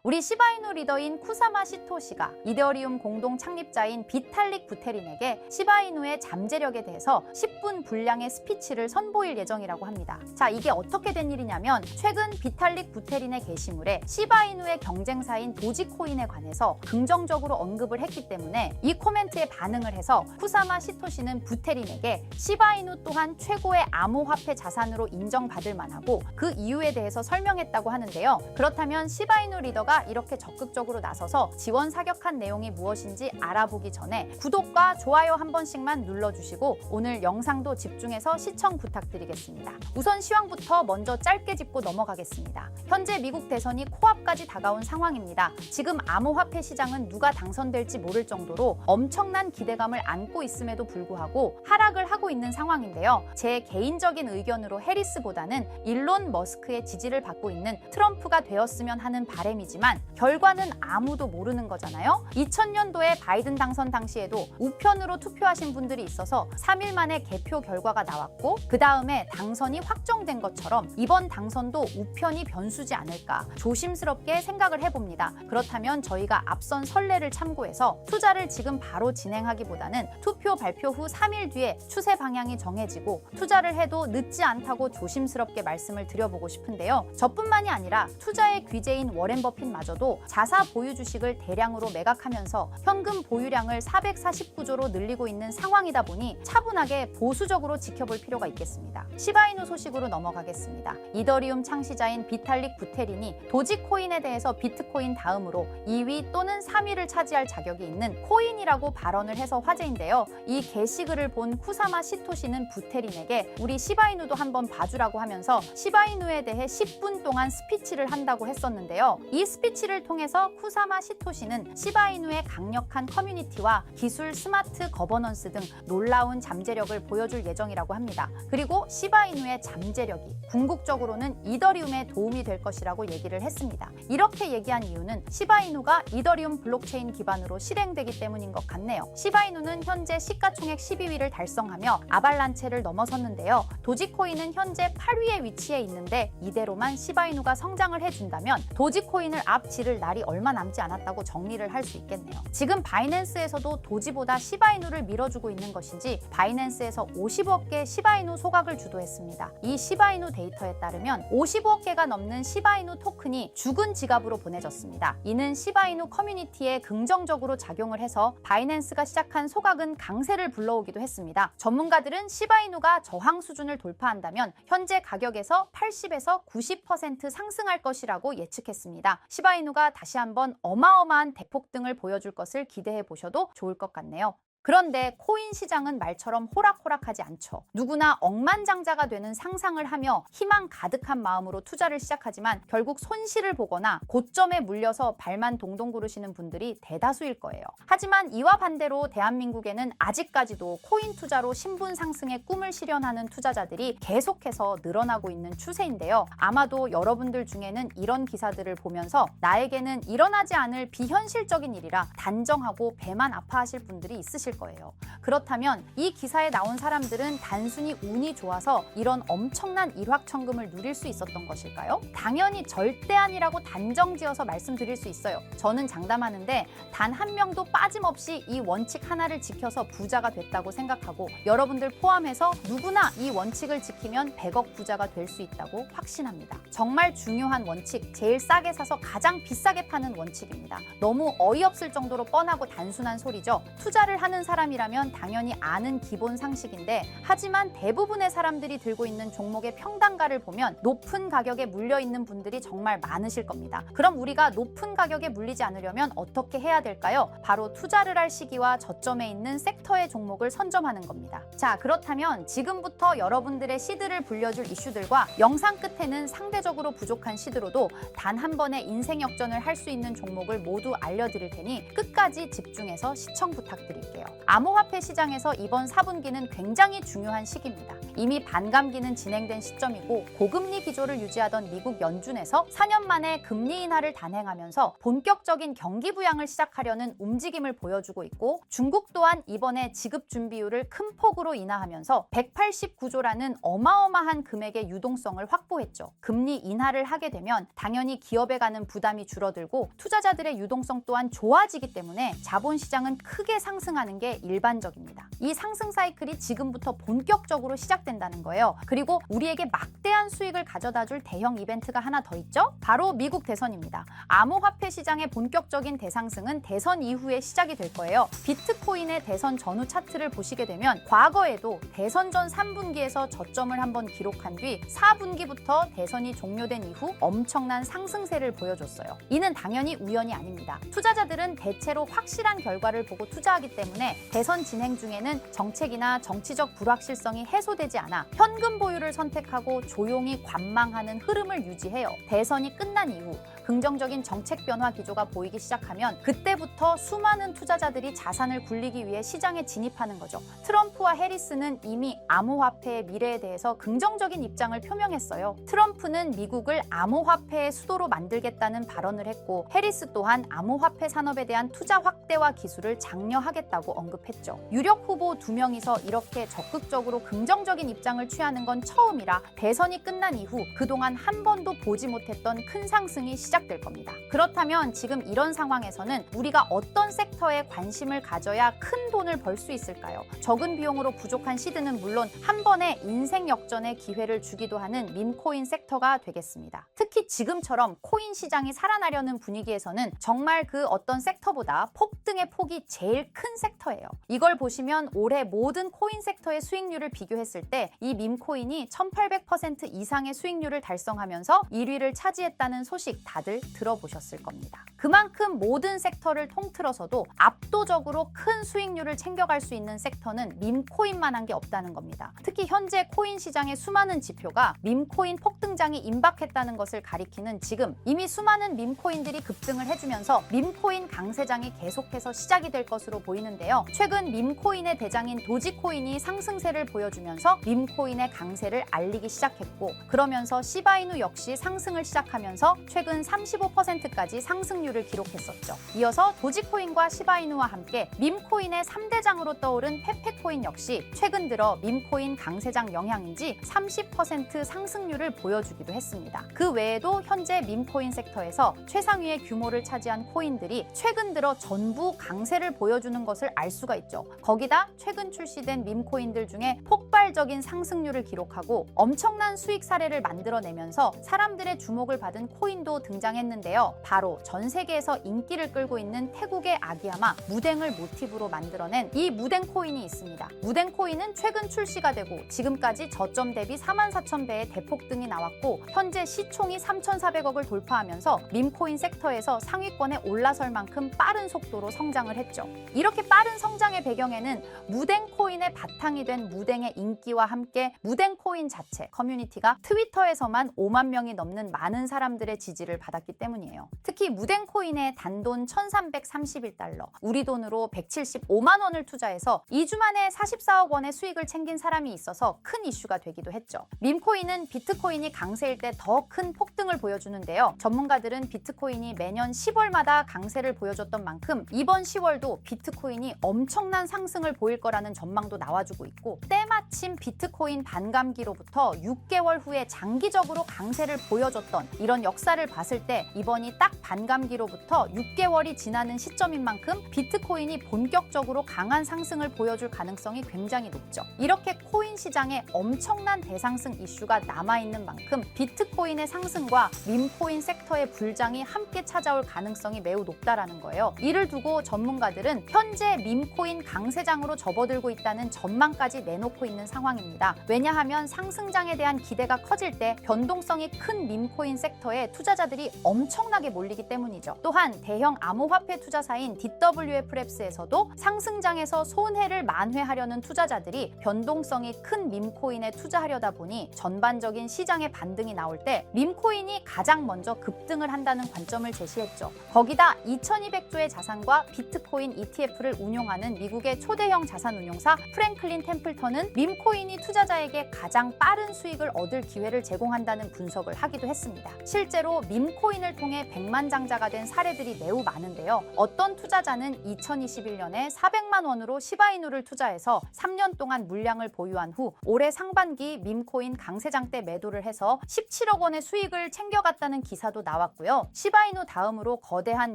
우리 시바이누 리더인 쿠사마 시토시가 이더리움 공동 창립자인 비탈릭 부테린에게 시바이누의 잠재력에 대해서 10분 분량의 스피치를 선보일 예정이라고 합니다. 자, 이게 어떻게 된 일이냐면 최근 비탈릭 부테린의 게시물에 시바이누의 경쟁사인 도지코인에 관해서 긍정적으로 언급을 했기 때문에 이 코멘트에 반응을 해서 쿠사마 시토시는 부테린에게 시바이누 또한 최고의 암호화폐 자산으로 인정받을 만하고 그 이유에 대해서 설명했다고 하는데요. 그렇다면 시바이누 리더가 이렇게 적극적으로 나서서 지원 사격한 내용이 무엇인지 알아보기 전에 구독과 좋아요 한 번씩만 눌러주시고 오늘 영상도 집중해서 시청 부탁드리겠습니다. 우선 시황부터 먼저 짧게 짚고 넘어가겠습니다. 현재 미국 대선이 코앞까지 다가온 상황입니다. 지금 암호화폐 시장은 누가 당선될지 모를 정도로 엄청난 기대감을 안고 있음에도 불구하고 하락을 하고 있는 상황인데요. 제 개인적인 의견으로 해리스보다는 일론 머스크의 지지를 받고 있는 트럼프가 되었으면 하는 바람이지만 결과는 아무도 모르는 거잖아요. 2000년도에 바이든 당선 당시에도 우편으로 투표하신 분들이 있어서 3일 만에 개표 결과가 나왔고 그 다음에 당선이 확정된 것처럼 이번 당선도 우편이 변수지 않을까 조심스럽게 생각을 해봅니다. 그렇다면 저희가 앞선 선례를 참고해서 투자를 지금 바로 진행하기보다는 투표 발표 후 3일 뒤에 추세 방향이 정해지고 투자를 해도 늦지 않다고 조심스럽게 말씀을 드려보고 싶은데요. 저뿐만이 아니라 투자의 귀재인 워렌 버핏마저도 자사 보유 주식을 대량으로 매각하면서 현금 보유량을 449조로 늘리고 있는 상황이다 보니 차분하게 보수적으로 지켜볼 필요가 있겠습니다. 시바이누 소식으로 넘어가겠습니다. 이더리움 창시자인 비탈릭 부테린이 도지코인에 대해서 비트코인 다음으로 2위 또는 3위를 차지할 자격이 있는 코인이라고 발언을 해서 화제인데요. 이 게시글을 본 쿠사마 시토시는 부테린에게 우리 시바이누도 한번 봐주라고 하면서 시바이누에 대해 10분 동안 스피치를 한다고 했었는데요. 이 스피치를 통해서 쿠사마 시토시는 시바이누의 강력한 커뮤니티와 기술 스마트 거버넌스 등 놀라운 잠재력을 보여줄 예정이라고 합니다. 그리고 시바이누의 잠재력이 궁극적으로는 이더리움에 도움이 될 것이라고 얘기를 했습니다. 이렇게 얘기한 이유는 시바이누가 이더리움 블록체인 기반으로 실행되기 때문인 것 같네요. 시바이누는 현재 시가총액 12위를 달성하며 아발란체를 넘어섰는데요. 도지코인은 현재 8위에 위치해 있는데 이대로만 시바이누가 성장을 해준다면 도지코인을 앞지를 날이 얼마 남지 않았다고 정리를 할 수 있겠네요. 지금 바이낸스에서도 도지보다 시바이누를 밀어주고 있는 것인지 바이낸스에서 50억 개 시바이누 소각을 주도했습니다. 이 시바이누 데이터에 따르면 50억 개가 넘는 시바이누 토큰이 죽은 지갑으로 보내졌습니다. 이는 시바이누 커뮤니티에 긍정적으로 작용을 해서 바이낸스가 시작한 소각은 강세를 불러오기도 했습니다. 전문가들은 시바이누가 저항 수준을 돌파한다면 현재 가격에서 80에서 90% 상승할 것이라고 예측했습니다. 시바이누가 다시 한번 어마어마한 대폭등을 보여줄 것을 기대해 보셔도 좋을 것 같네요. 그런데 코인 시장은 말처럼 호락호락하지 않죠. 누구나 억만장자가 되는 상상을 하며 희망 가득한 마음으로 투자를 시작하지만 결국 손실을 보거나 고점에 물려서 발만 동동 구르시는 분들이 대다수일 거예요. 하지만 이와 반대로 대한민국에는 아직까지도 코인 투자로 신분 상승의 꿈을 실현하는 투자자들이 계속해서 늘어나고 있는 추세인데요. 아마도 여러분들 중에는 이런 기사들을 보면서 나에게는 일어나지 않을 비현실적인 일이라 단정하고 배만 아파하실 분들이 있으실 거예요. 그렇다면 이 기사에 나온 사람들은 단순히 운이 좋아서 이런 엄청난 일확천금을 누릴 수 있었던 것일까요? 당연히 절대 아니라고 단정지어서 말씀드릴 수 있어요. 저는 장담하는데 단 한 명도 빠짐없이 이 원칙 하나를 지켜서 부자가 됐다고 생각하고 여러분들 포함해서 누구나 이 원칙을 지키면 100억 부자가 될 수 있다고 확신합니다. 정말 중요한 원칙, 제일 싸게 사서 가장 비싸게 파는 원칙입니다. 너무 어이없을 정도로 뻔하고 단순한 소리죠. 투자를 하는 사람이라면 당연히 아는 기본 상식인데 하지만 대부분의 사람들이 들고 있는 종목의 평단가를 보면 높은 가격에 물려있는 분들이 정말 많으실 겁니다. 그럼 우리가 높은 가격에 물리지 않으려면 어떻게 해야 될까요? 바로 투자를 할 시기와 저점에 있는 섹터의 종목을 선점하는 겁니다. 자, 그렇다면 지금부터 여러분들의 시드를 불려줄 이슈들과 영상 끝에는 상대적으로 부족한 시드로도 단 한 번의 인생 역전을 할 수 있는 종목을 모두 알려드릴 테니 끝까지 집중해서 시청 부탁드릴게요. 암호화폐 시장에서 이번 4분기는 굉장히 중요한 시기입니다. 이미 반감기는 진행된 시점이고 고금리 기조를 유지하던 미국 연준에서 4년 만에 금리 인하를 단행하면서 본격적인 경기 부양을 시작하려는 움직임을 보여주고 있고, 중국 또한 이번에 지급 준비율을 큰 폭으로 인하하면서 189조라는 어마어마한 금액의 유동성을 확보했죠. 금리 인하를 하게 되면 당연히 기업에 가는 부담이 줄어들고 투자자들의 유동성 또한 좋아지기 때문에 자본시장은 크게 상승하는 게 일반적입니다. 이 상승 사이클이 지금부터 본격적으로 시작된다는 거예요. 그리고 우리에게 막대한 수익을 가져다줄 대형 이벤트가 하나 더 있죠? 바로 미국 대선입니다. 암호화폐 시장의 본격적인 대상승은 대선 이후에 시작이 될 거예요. 비트코인의 대선 전후 차트를 보시게 되면 과거에도 대선 전 3분기에서 저점을 한번 기록한 뒤 4분기부터 대선이 종료된 이후 엄청난 상승세를 보여줬어요. 이는 당연히 우연이 아닙니다. 투자자들은 대체로 확실한 결과를 보고 투자하기 때문에 대선 진행 중에는 정책이나 정치적 불확실성이 해소되지 않아 현금 보유를 선택하고 조용히 관망하는 흐름을 유지해요. 대선이 끝난 이후 긍정적인 정책 변화 기조가 보이기 시작하면 그때부터 수많은 투자자들이 자산을 굴리기 위해 시장에 진입하는 거죠. 트럼프와 해리스는 이미 암호화폐의 미래에 대해서 긍정적인 입장을 표명했어요. 트럼프는 미국을 암호화폐의 수도로 만들겠다는 발언을 했고, 해리스 또한 암호화폐 산업에 대한 투자 확대와 기술을 장려하겠다고 언급했죠. 유력 후보 2명이서 이렇게 적극적으로 긍정적인 입장을 취하는 건 처음이라 대선이 끝난 이후 그동안 한 번도 보지 못했던 큰 상승이 시작될 겁니다. 그렇다면 지금 이런 상황에서는 우리가 어떤 섹터에 관심을 가져야 큰 돈을 벌 수 있을까요? 적은 비용으로 부족한 시드는 물론 한 번에 인생 역전의 기회를 주기도 하는 밈코인 섹터가 되겠습니다. 특히 지금처럼 코인 시장이 살아나려는 분위기에서는 정말 그 어떤 섹터보다 폭등의 폭이 제일 큰 섹터예요. 이걸 보시면 올해 모든 코인 섹터의 수익률을 비교했을 때 이 밈코인이 1800% 이상의 수익률을 달성하면서 1위를 차지했다는 소식 다들 들어보셨을 겁니다. 그만큼 모든 섹터를 통틀어서도 압도적으로 큰 수익률을 챙겨갈 수 있는 섹터는 밈코인만한 게 없다는 겁니다. 특히 현재 코인 시장의 수많은 지표가 밈코인 폭등장이 임박했다는 것을 가리키는 지금 이미 수많은 밈코인들이 급등을 해주면서 밈코인 강세장이 계속해서 시작이 될 것으로 보이는데요. 최근 밈코인의 대장인 도지코인이 상승세를 보여주면서 밈코인의 강세를 알리기 시작했고, 그러면서 시바이누 역시 상승을 시작하면서 최근 35%까지 상승률을 기록했었죠. 이어서 도지코인과 시바이누와 함께 밈코인의 3대장으로 떠오른 페페코인 역시 최근 들어 밈코인 강세장 영향인지 30% 상승률을 보여주기도 했습니다. 그 외에도 현재 밈코인 섹터에서 최상위의 규모를 차지한 코인들이 최근 들어 전부 강세를 보여주는 것을 알 수가 있죠. 거기다 최근 출시된 밈코인들 중에 폭발적인 상승률을 기록하고 엄청난 수익 사례를 만들어내면서 사람들의 주목을 받은 코인도 등장했는데요. 바로 전 세계에서 인기를 끌고 있는 태국의 아기야마 무댕을 모티브로 만들어낸 이 무댕 코인이 있습니다. 무댕 코인은 최근 출시가 되고 지금까지 저점 대비 44,000배의 대폭등이 나왔고, 현재 시총이 3,400억을 돌파하면서 밈코인 섹터에서 상위권에 올라설 만큼 빠른 속도로 성장을 했죠. 이렇게 빠른 성장의 배경에는 무댕 코인의 바탕이 된 무댕의 인기와 함께 무댕 코인 자체 커뮤니티가 트위터에서만 5만 명이 넘는 많은 사람들의 지지를 받았기 때문이에요. 특히 무댕 코인의 단돈 1,331달러, 우리 돈으로 175만 원을 투자해서 2주 만에 44억 원의 수익을 챙긴 사람이 있어서 큰 이슈가 되기도 했죠. 밈코인은 비트코인이 강세일 때 더 큰 폭등을 보여주는데요. 전문가들은 비트코인이 매년 10월마다 강세를 보여줬던 만큼 이번 10월도 비트코인이 엄청난 상승을 보일 거라는 전망도 나와주고 있고, 때마침 비트코인 반감기로부터 6개월 후에 장기적으로 강세를 보여줬던 이런 역사를 봤을 때 이번이 딱 반감기로부터 6개월이 지나는 시점인 만큼 비트코인이 본격적으로 강한 상승을 보여줄 가능성이 굉장히 높죠. 이렇게 코인 시장에 엄청난 대상승 이슈가 남아있는 만큼 비트코인의 상승과 밈코인 섹터의 불장이 함께 찾아올 가능성이 매우 높다라는 거예요. 이를 두고 전문가들은 현재 밈코인 강세장으로 접어들고 있다는 전망까지 내놓고 있는 상황입니다. 왜냐하면 상승장에 대한 기대가 커질 때 변동성이 큰 밈코인 섹터에 투자자들이 투자자들이 엄청나게 몰리기 때문이죠. 또한 대형 암호화폐 투자사인 DWF랩스에서도 상승장에서 손해를 만회하려는 투자자들이 변동성이 큰 밈코인에 투자하려다 보니 전반적인 시장의 반등이 나올 때 밈코인이 가장 먼저 급등을 한다는 관점을 제시했죠. 거기다 2200조의 자산과 비트코인 ETF를 운용하는 미국의 초대형 자산운용사 프랭클린 템플턴은 밈코인이 투자자에게 가장 빠른 수익을 얻을 기회를 제공한다는 분석을 하기도 했습니다. 실제로 밈코인을 통해 백만장자가 된 사례들이 매우 많은데요. 어떤 투자자는 2021년에 400만 원으로 시바이누를 투자해서 3년 동안 물량을 보유한 후 올해 상반기 밈코인 강세장 때 매도를 해서 17억 원의 수익을 챙겨갔다는 기사도 나왔고요. 시바이누 다음으로 거대한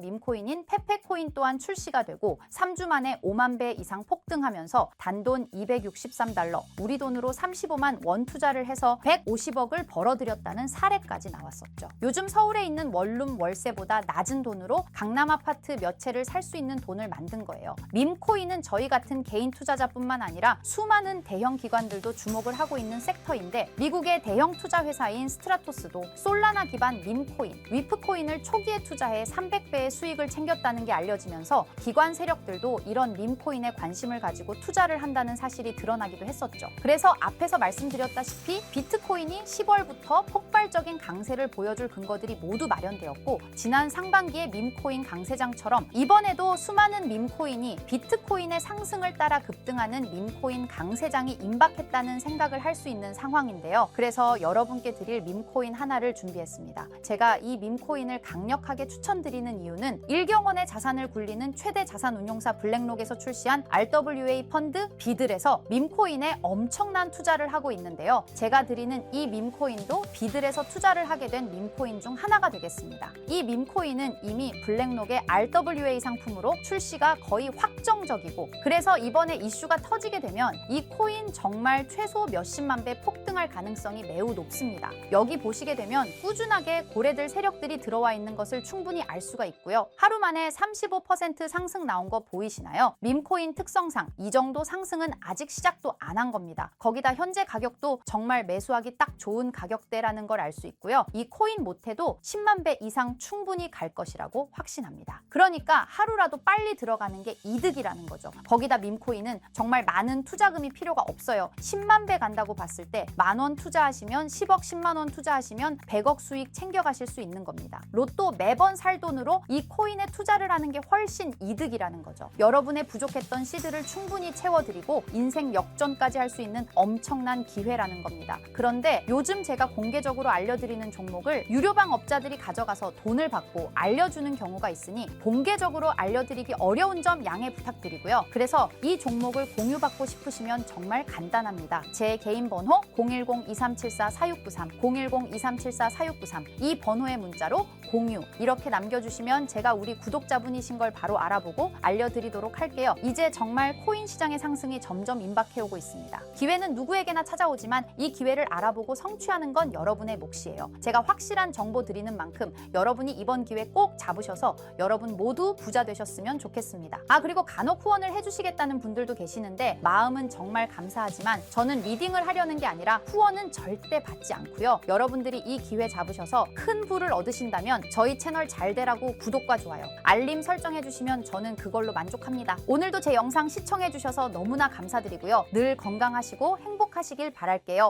밈코인인 페페코인 또한 출시가 되고 3주 만에 5만 배 이상 폭등하면서 단돈 263달러, 우리 돈으로 35만 원 투자를 해서 150억을 벌어들였다는 사례까지 나왔었죠. 요즘 서울에 있는 원룸 월세보다 낮은 돈으로 강남 아파트 몇 채를 살 수 있는 돈을 만든 거예요. 밈코인은 저희 같은 개인 투자자뿐만 아니라 수많은 대형 기관들도 주목을 하고 있는 섹터인데 미국의 대형 투자 회사인 스트라토스도 솔라나 기반 밈코인, 위프코인을 초기에 투자해 300배의 수익을 챙겼다는 게 알려지면서 기관 세력들도 이런 밈코인에 관심을 가지고 투자를 한다는 사실이 드러나기도 했었죠. 그래서 앞에서 말씀드렸다시피 비트코인이 10월부터 폭발적인 강세를 보여줄 근거들이 모두 마련되었고 지난 상반기의 밈코인 강세장처럼 이번에도 수많은 밈코인이 비트코인의 상승을 따라 급등하는 밈코인 강세장이 임박했다는 생각을 할 수 있는 상황인데요. 그래서 여러분께 드릴 밈코인 하나를 준비했습니다. 제가 이 밈코인을 강력하게 추천드리는 이유는 1경원의 자산을 굴리는 최대 자산운용사 블랙록에서 출시한 RWA 펀드 비들에서 밈코인에 엄청난 투자를 하고 있는데요. 제가 드리는 이 밈코인도 비들에서 투자를 하게 된 밈코인 중 하나가 되겠습니다. 이 밈코인은 이미 블랙록의 RWA 상품으로 출시가 거의 확정적이고 그래서 이번에 이슈가 터지게 되면 이 코인 정말 최소 몇십만 배 폭등할 가능성이 매우 높습니다. 여기 보시게 되면 꾸준하게 고래들 세력들이 들어와 있는 것을 충분히 알 수가 있고요. 하루 만에 35% 상승 나온 거 보이시나요? 밈코인 특성상 이 정도 상승은 아직 시작도 안 한 겁니다. 거기다 현재 가격도 정말 매수하기 딱 좋은 가격대라는 걸 알 수 있고요. 이 코인 못해도 10만 배 이상 충분히 갈 것이라고 확신합니다. 그러니까 하루라도 빨리 들어가는 게 이득이라는 거죠. 거기다 밈코인은 정말 많은 투자금이 필요가 없어요. 10만 배 간다고 봤을 때 10,000원 투자하시면 10억, 10만 원 투자하시면 100억 수익 챙겨가실 수 있는 겁니다. 로또 매번 살 돈으로 이 코인에 투자를 하는 게 훨씬 이득이라는 거죠. 여러분의 부족했던 시드를 충분히 채워드리고 인생 역전까지 할 수 있는 엄청난 기회라는 겁니다. 그런데 요즘 제가 공개적으로 알려드리는 종목을 유료방 업자들이 가져가서 돈을 받고 알려주는 경우가 있으니 공개적으로 알려드리기 어려운 점 양해 부탁드리고요. 그래서 이 종목을 공유받고 싶으시면 정말 간단합니다. 제 개인 번호 010-2374-4693, 010-2374-4693 이 번호의 문자로 공유 이렇게 남겨주시면 제가 우리 구독자분이신 걸 바로 알아보고 알려드리도록 할게요. 이제 정말 코인 시장의 상승이 점점 임박해오고 있습니다. 기회는 누구에게나 찾아오지만 이 기회를 알아보고 성취하는 건 여러분의 몫이에요. 제가 확실한 정보 드리는 만큼 여러분이 이번 기회 꼭 잡으셔서 여러분 모두 부자 되셨으면 좋겠습니다. 그리고 간혹 후원을 해주시겠다는 분들도 계시는데 마음은 정말 감사하지만 저는 리딩을 하려는 게 아니라 후원은 절대 받지 않고요. 여러분들이 이 기회 잡으셔서 큰 부를 얻으신다면 저희 채널 잘 되라고 구독과 좋아요, 알림 설정해주시면 저는 그걸로 만족합니다. 오늘도 제 영상 시청해주셔서 너무나 감사드리고요. 늘 건강하시고 행복하시길 바랄게요.